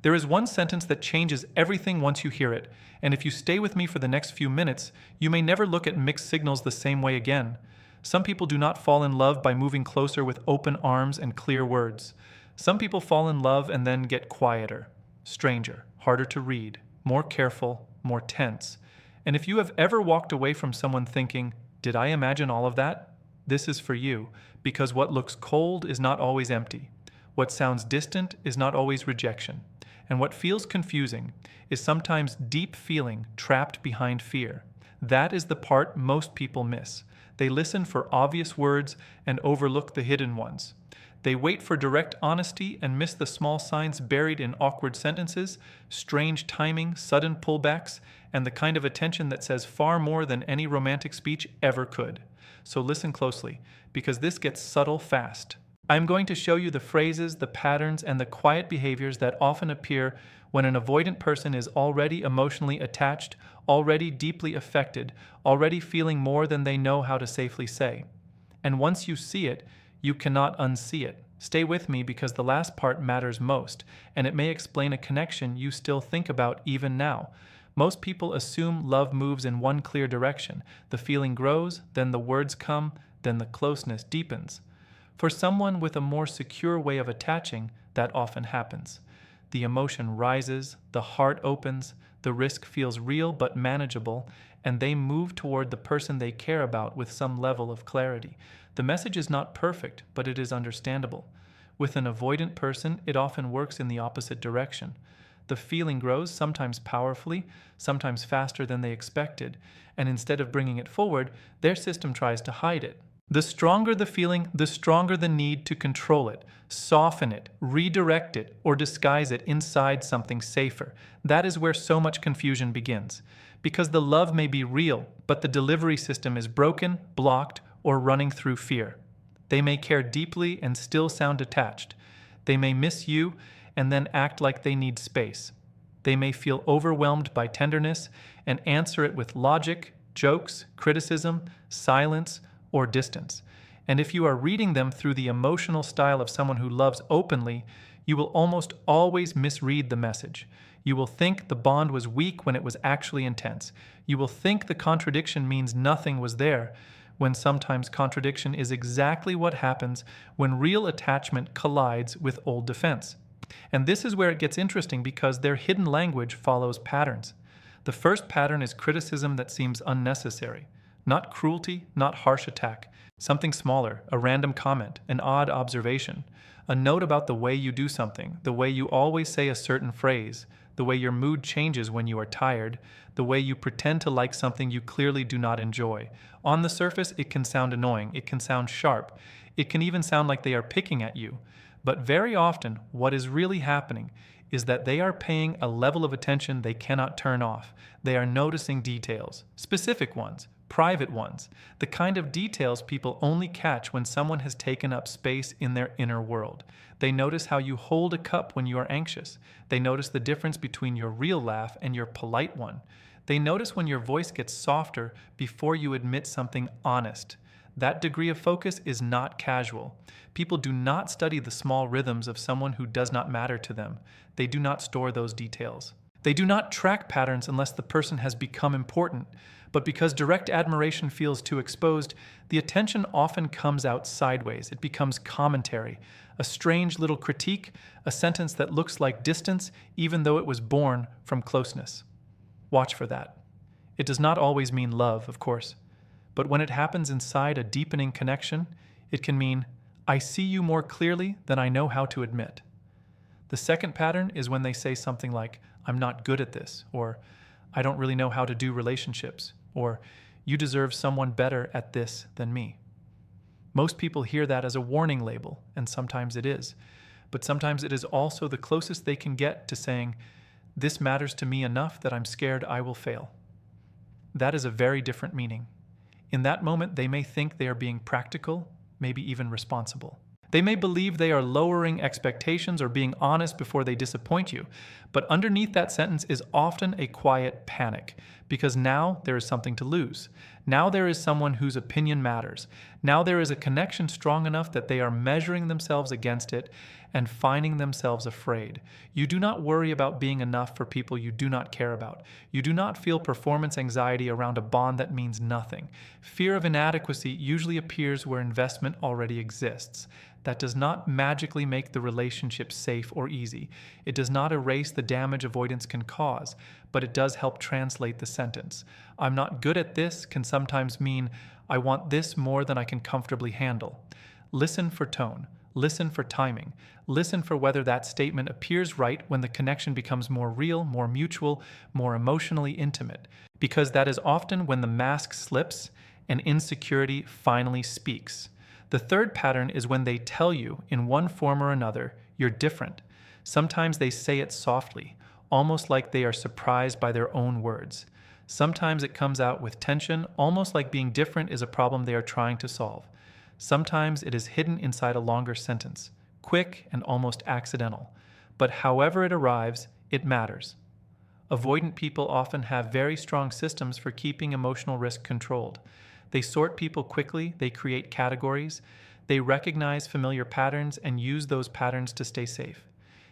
There is one sentence that changes everything once you hear it, and if you stay with me for the next few minutes, you may never look at mixed signals the same way again. Some people do not fall in love by moving closer with open arms and clear words. Some people fall in love and then get quieter, stranger, harder to read, more careful, more tense. And if you have ever walked away from someone thinking, "Did I imagine all of that?" This is for you, because what looks cold is not always empty. What sounds distant is not always rejection. And what feels confusing is sometimes deep feeling trapped behind fear. That is the part most people miss. They listen for obvious words and overlook the hidden ones. They wait for direct honesty and miss the small signs buried in awkward sentences, strange timing, sudden pullbacks, and the kind of attention that says far more than any romantic speech ever could. So listen closely, because this gets subtle fast. I'm going to show you the phrases, the patterns, and the quiet behaviors that often appear when an avoidant person is already emotionally attached, already deeply affected, already feeling more than they know how to safely say. And once you see it, you cannot unsee it. Stay with me because the last part matters most, and it may explain a connection you still think about even now. Most people assume love moves in one clear direction. The feeling grows, then the words come, then the closeness deepens. For someone with a more secure way of attaching, that often happens. The emotion rises, the heart opens, the risk feels real but manageable, and they move toward the person they care about with some level of clarity. The message is not perfect, but it is understandable. With an avoidant person, it often works in the opposite direction. The feeling grows, sometimes powerfully, sometimes faster than they expected, and instead of bringing it forward, their system tries to hide it. The stronger the feeling, the stronger the need to control it, soften it, redirect it, or disguise it inside something safer. That is where so much confusion begins. Because the love may be real, but the delivery system is broken, blocked, or running through fear. They may care deeply and still sound attached. They may miss you and then act like they need space. They may feel overwhelmed by tenderness and answer it with logic, jokes, criticism, silence, or distance. And if you are reading them through the emotional style of someone who loves openly, you will almost always misread the message. You will think the bond was weak when it was actually intense. You will think the contradiction means nothing was there, when sometimes contradiction is exactly what happens when real attachment collides with old defense. And this is where it gets interesting because their hidden language follows patterns. The first pattern is criticism that seems unnecessary. Not cruelty, not harsh attack. Something smaller, a random comment, an odd observation, a note about the way you do something, the way you always say a certain phrase, the way your mood changes when you are tired, the way you pretend to like something you clearly do not enjoy. On the surface, it can sound annoying, it can sound sharp, it can even sound like they are picking at you. But very often, what is really happening is that they are paying a level of attention they cannot turn off. They are noticing details, specific ones, private ones, the kind of details people only catch when someone has taken up space in their inner world. They notice how you hold a cup when you are anxious. They notice the difference between your real laugh and your polite one. They notice when your voice gets softer before you admit something honest. That degree of focus is not casual. People do not study the small rhythms of someone who does not matter to them. They do not store those details. They do not track patterns unless the person has become important. But because direct admiration feels too exposed, the attention often comes out sideways. It becomes commentary, a strange little critique, a sentence that looks like distance even though it was born from closeness. Watch for that. It does not always mean love, of course. But when it happens inside a deepening connection, it can mean, I see you more clearly than I know how to admit. The second pattern is when they say something like, I'm not good at this, or I don't really know how to do relationships, or you deserve someone better at this than me. Most people hear that as a warning label, and sometimes it is. But sometimes it is also the closest they can get to saying, this matters to me enough that I'm scared I will fail. That is a very different meaning. In that moment, they may think they are being practical, maybe even responsible. They may believe they are lowering expectations or being honest before they disappoint you, but underneath that sentence is often a quiet panic, because now there is something to lose. Now there is someone whose opinion matters. Now there is a connection strong enough that they are measuring themselves against it and finding themselves afraid. You do not worry about being enough for people you do not care about. You do not feel performance anxiety around a bond that means nothing. Fear of inadequacy usually appears where investment already exists. That does not magically make the relationship safe or easy. It does not erase the damage avoidance can cause, but it does help translate the sentence. I'm not good at this can sometimes mean I want this more than I can comfortably handle. Listen for tone. Listen for timing. Listen for whether that statement appears right when the connection becomes more real, more mutual, more emotionally intimate, because that is often when the mask slips and insecurity finally speaks. The third pattern is when they tell you, in one form or another, you're different. Sometimes they say it softly, almost like they are surprised by their own words. Sometimes it comes out with tension, almost like being different is a problem they are trying to solve. Sometimes it is hidden inside a longer sentence, quick and almost accidental. But however it arrives, it matters. Avoidant people often have very strong systems for keeping emotional risk controlled. They sort people quickly, they create categories, they recognize familiar patterns and use those patterns to stay safe.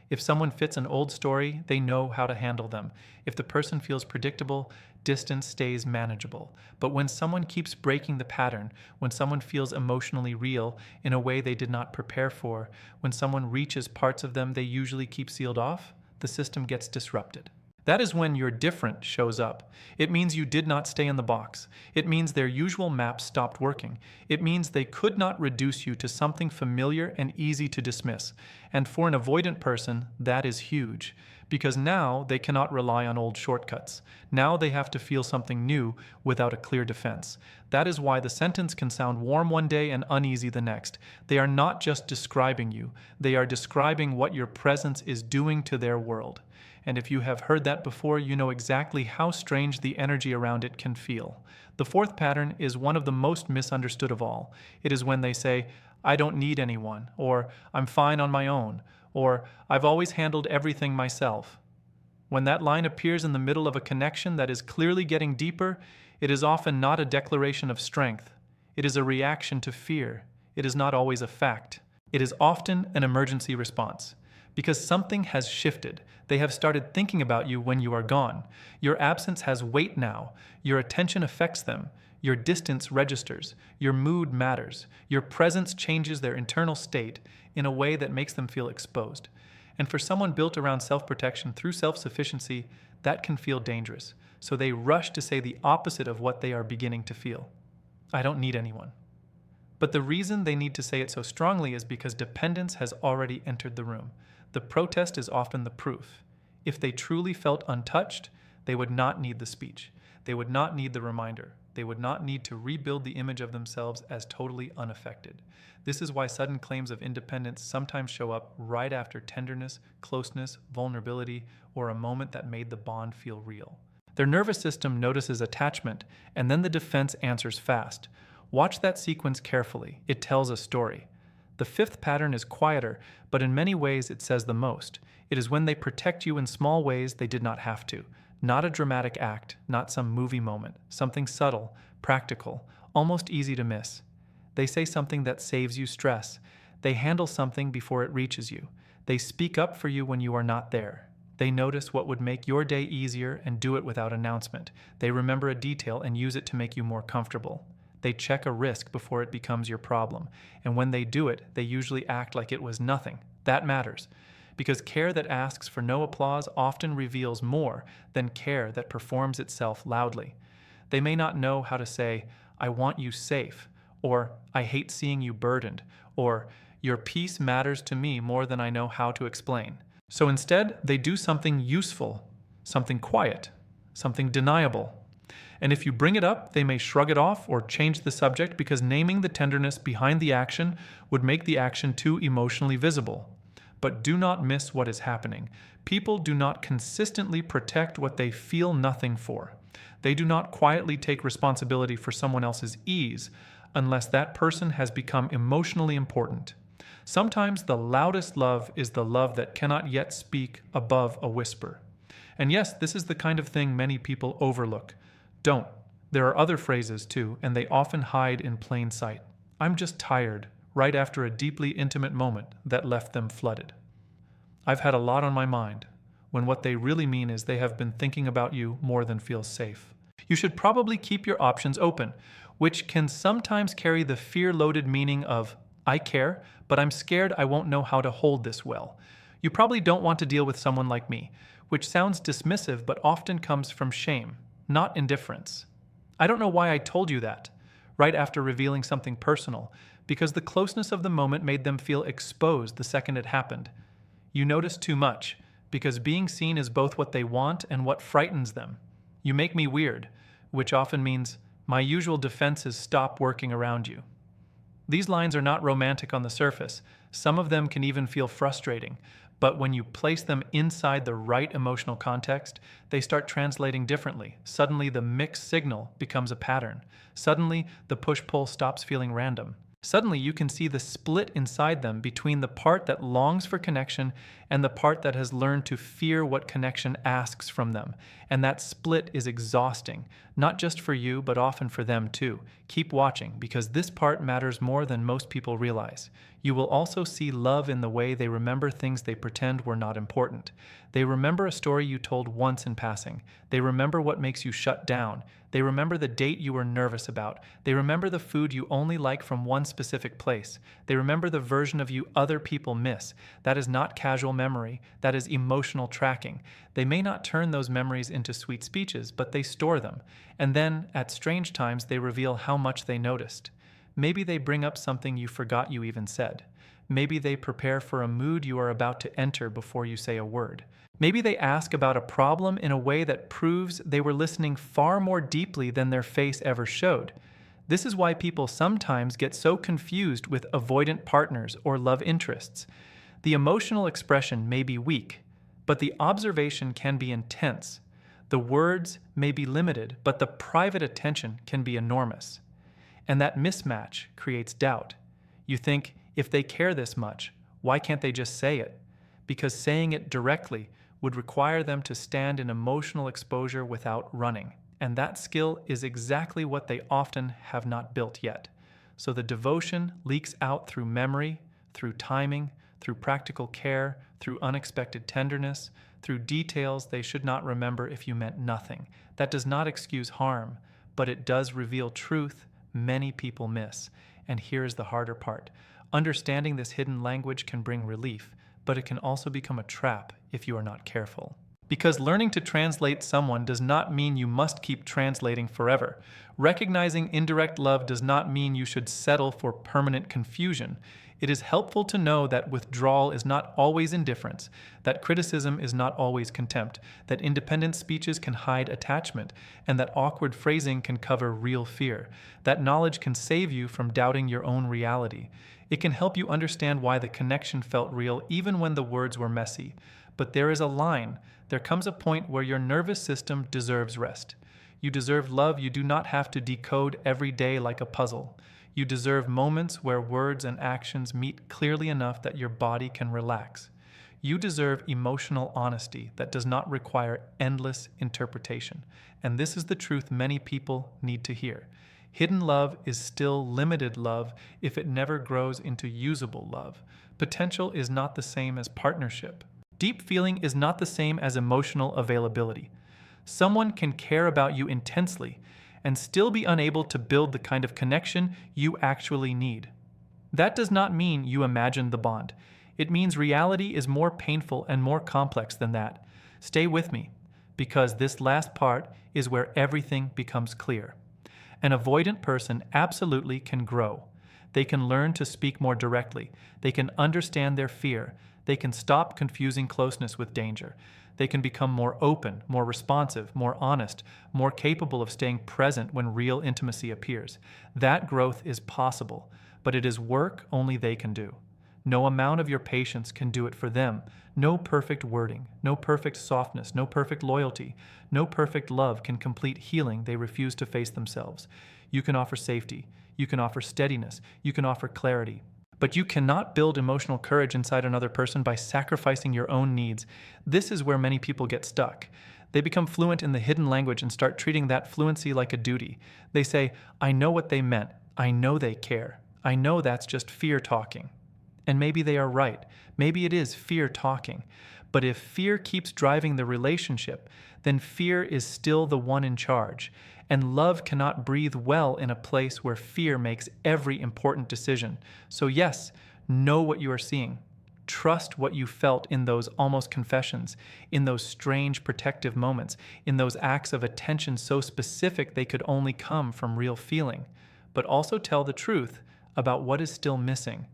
If someone fits an old story, they know how to handle them. If the person feels predictable, distance stays manageable. But when someone keeps breaking the pattern, when someone feels emotionally real in a way they did not prepare for, when someone reaches parts of them they usually keep sealed off, the system gets disrupted. That is when your different shows up. It means you did not stay in the box. It means their usual map stopped working. It means they could not reduce you to something familiar and easy to dismiss. And for an avoidant person, that is huge. Because now they cannot rely on old shortcuts. Now they have to feel something new without a clear defense. That is why the sentence can sound warm one day and uneasy the next. They are not just describing you. They are describing what your presence is doing to their world. And if you have heard that before, you know exactly how strange the energy around it can feel. The fourth pattern is one of the most misunderstood of all. It is when they say, I don't need anyone, or I'm fine on my own, or I've always handled everything myself. When that line appears in the middle of a connection that is clearly getting deeper, it is often not a declaration of strength. It is a reaction to fear. It is not always a fact. It is often an emergency response. Because something has shifted. They have started thinking about you when you are gone. Your absence has weight now. Your attention affects them. Your distance registers. Your mood matters. Your presence changes their internal state in a way that makes them feel exposed. And for someone built around self-protection through self-sufficiency, that can feel dangerous. So they rush to say the opposite of what they are beginning to feel. I don't need anyone. But the reason they need to say it so strongly is because dependence has already entered the room. The protest is often the proof. If they truly felt untouched, they would not need the speech. They would not need the reminder. They would not need to rebuild the image of themselves as totally unaffected. This is why sudden claims of independence sometimes show up right after tenderness, closeness, vulnerability, or a moment that made the bond feel real. Their nervous system notices attachment, and then the defense answers fast. Watch that sequence carefully. It tells a story. The fifth pattern is quieter, but in many ways it says the most. It is when they protect you in small ways they did not have to. Not a dramatic act, not some movie moment, something subtle, practical, almost easy to miss. They say something that saves you stress. They handle something before it reaches you. They speak up for you when you are not there. They notice what would make your day easier and do it without announcement. They remember a detail and use it to make you more comfortable. They check a risk before it becomes your problem. And when they do it, they usually act like it was nothing. That matters. Because care that asks for no applause often reveals more than care that performs itself loudly. They may not know how to say, I want you safe, or I hate seeing you burdened, or your peace matters to me more than I know how to explain. So instead, they do something useful, something quiet, something deniable. And if you bring it up, they may shrug it off or change the subject because naming the tenderness behind the action would make the action too emotionally visible. But do not miss what is happening. People do not consistently protect what they feel nothing for. They do not quietly take responsibility for someone else's ease unless that person has become emotionally important. Sometimes the loudest love is the love that cannot yet speak above a whisper. And yes, this is the kind of thing many people overlook. Don't There are other phrases too, and they often hide in plain sight. I'm just tired, right after a deeply intimate moment that left them flooded. I've had a lot on my mind, when what they really mean is they have been thinking about you more than feels safe. You should probably keep your options open, which can sometimes carry the fear-loaded meaning of, I care, but I'm scared I won't know how to hold this well. You probably don't want to deal with someone like me, which sounds dismissive but often comes from shame, not indifference. I don't know why I told you that, right after revealing something personal, because the closeness of the moment made them feel exposed the second it happened. You notice too much, because being seen is both what they want and what frightens them. You make me weird, which often means my usual defenses stop working around you. These lines are not romantic on the surface. Some of them can even feel frustrating, but when you place them inside the right emotional context, they start translating differently. Suddenly, the mixed signal becomes a pattern. Suddenly, the push-pull stops feeling random. Suddenly, you can see the split inside them between the part that longs for connection and the part that has learned to fear what connection asks from them. And that split is exhausting, not just for you, but often for them too. Keep watching, because this part matters more than most people realize. You will also see love in the way they remember things they pretend were not important. They remember a story you told once in passing. They remember what makes you shut down. They remember the date you were nervous about. They remember the food you only like from one specific place. They remember the version of you other people miss. That is not casual memory. That is emotional tracking. They may not turn those memories into sweet speeches, but they store them. And then, at strange times, they reveal how much they noticed. Maybe they bring up something you forgot you even said. Maybe they prepare for a mood you are about to enter before you say a word. Maybe they ask about a problem in a way that proves they were listening far more deeply than their face ever showed. This is why people sometimes get so confused with avoidant partners or love interests. The emotional expression may be weak, but the observation can be intense. The words may be limited, but the private attention can be enormous. And that mismatch creates doubt. You think, if they care this much, why can't they just say it? Because saying it directly would require them to stand in emotional exposure without running. And that skill is exactly what they often have not built yet. So the devotion leaks out through memory, through timing, through practical care, through unexpected tenderness, through details they should not remember if you meant nothing. That does not excuse harm, but it does reveal truth many people miss. And here is the harder part. Understanding this hidden language can bring relief, but it can also become a trap if you are not careful. Because learning to translate someone does not mean you must keep translating forever. Recognizing indirect love does not mean you should settle for permanent confusion. It is helpful to know that withdrawal is not always indifference, that criticism is not always contempt, that independent speeches can hide attachment, and that awkward phrasing can cover real fear. That knowledge can save you from doubting your own reality. It can help you understand why the connection felt real even when the words were messy. But there is a line. There comes a point where your nervous system deserves rest. You deserve love you do not have to decode every day like a puzzle. You deserve moments where words and actions meet clearly enough that your body can relax. You deserve emotional honesty that does not require endless interpretation. And this is the truth many people need to hear. Hidden love is still limited love if it never grows into usable love. Potential is not the same as partnership. Deep feeling is not the same as emotional availability. Someone can care about you intensely and still be unable to build the kind of connection you actually need. That does not mean you imagine the bond. It means reality is more painful and more complex than that. Stay with me, because this last part is where everything becomes clear. An avoidant person absolutely can grow. They can learn to speak more directly. They can understand their fear. They can stop confusing closeness with danger. They can become more open, more responsive, more honest, more capable of staying present when real intimacy appears. That growth is possible, but it is work only they can do. No amount of your patience can do it for them. No perfect wording, no perfect softness, no perfect loyalty, no perfect love can complete healing they refuse to face themselves. You can offer safety, you can offer steadiness, you can offer clarity. But you cannot build emotional courage inside another person by sacrificing your own needs. This is where many people get stuck. They become fluent in the hidden language and start treating that fluency like a duty. They say, I know what they meant. I know they care. I know that's just fear talking. And maybe they are right. Maybe it is fear talking. But if fear keeps driving the relationship, then fear is still the one in charge. And love cannot breathe well in a place where fear makes every important decision. So yes, know what you are seeing. Trust what you felt in those almost confessions, in those strange protective moments, in those acts of attention so specific they could only come from real feeling. But also tell the truth about what is still missing.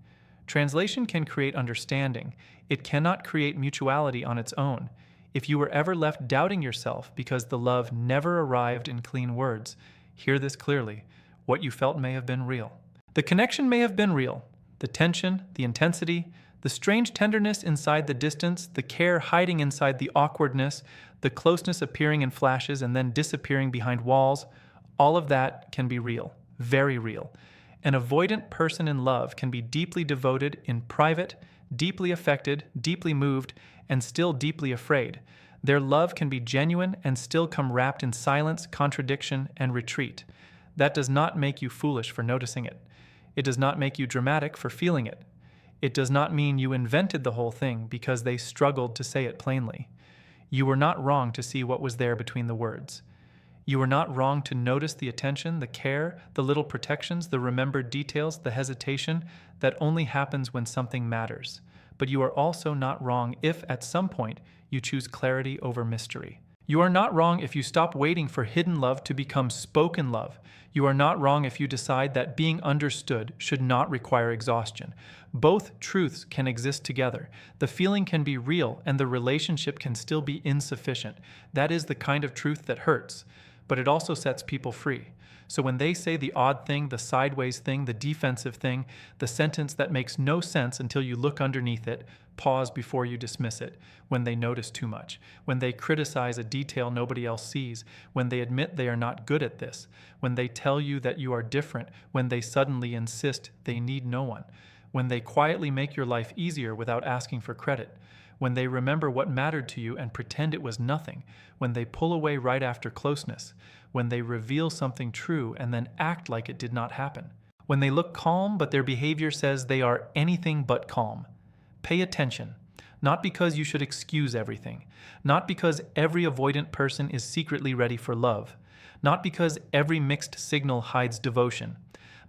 Translation can create understanding. It cannot create mutuality on its own. If you were ever left doubting yourself because the love never arrived in clean words, hear this clearly. What you felt may have been real. The connection may have been real. The tension, the intensity, the strange tenderness inside the distance, the care hiding inside the awkwardness, the closeness appearing in flashes and then disappearing behind walls, all of that can be real, very real. An avoidant person in love can be deeply devoted in private, deeply affected, deeply moved, and still deeply afraid. Their love can be genuine and still come wrapped in silence, contradiction, and retreat. That does not make you foolish for noticing it. It does not make you dramatic for feeling it. It does not mean you invented the whole thing because they struggled to say it plainly. You were not wrong to see what was there between the words. You were not wrong to notice the attention, the care, the little protections, the remembered details, the hesitation that only happens when something matters. But you are also not wrong if, at some point, you choose clarity over mystery. You are not wrong if you stop waiting for hidden love to become spoken love. You are not wrong if you decide that being understood should not require exhaustion. Both truths can exist together. The feeling can be real and the relationship can still be insufficient. That is the kind of truth that hurts. But it also sets people free. So when they say the odd thing, the sideways thing, the defensive thing, the sentence that makes no sense until you look underneath it, pause before you dismiss it, when they notice too much, when they criticize a detail nobody else sees, when they admit they are not good at this, when they tell you that you are different, when they suddenly insist they need no one, when they quietly make your life easier without asking for credit, when they remember what mattered to you and pretend it was nothing, when they pull away right after closeness, when they reveal something true and then act like it did not happen, when they look calm but their behavior says they are anything but calm. Pay attention, not because you should excuse everything, not because every avoidant person is secretly ready for love, not because every mixed signal hides devotion,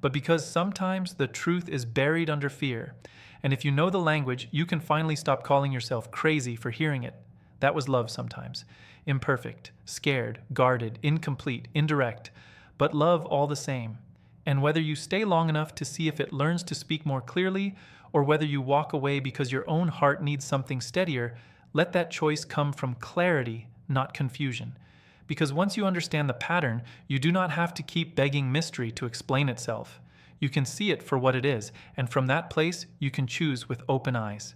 but because sometimes the truth is buried under fear. And if you know the language, you can finally stop calling yourself crazy for hearing it. That was love sometimes. Imperfect, scared, guarded, incomplete, indirect, but love all the same. And whether you stay long enough to see if it learns to speak more clearly, or whether you walk away because your own heart needs something steadier, let that choice come from clarity, not confusion. Because once you understand the pattern, you do not have to keep begging mystery to explain itself. You can see it for what it is, and from that place, you can choose with open eyes.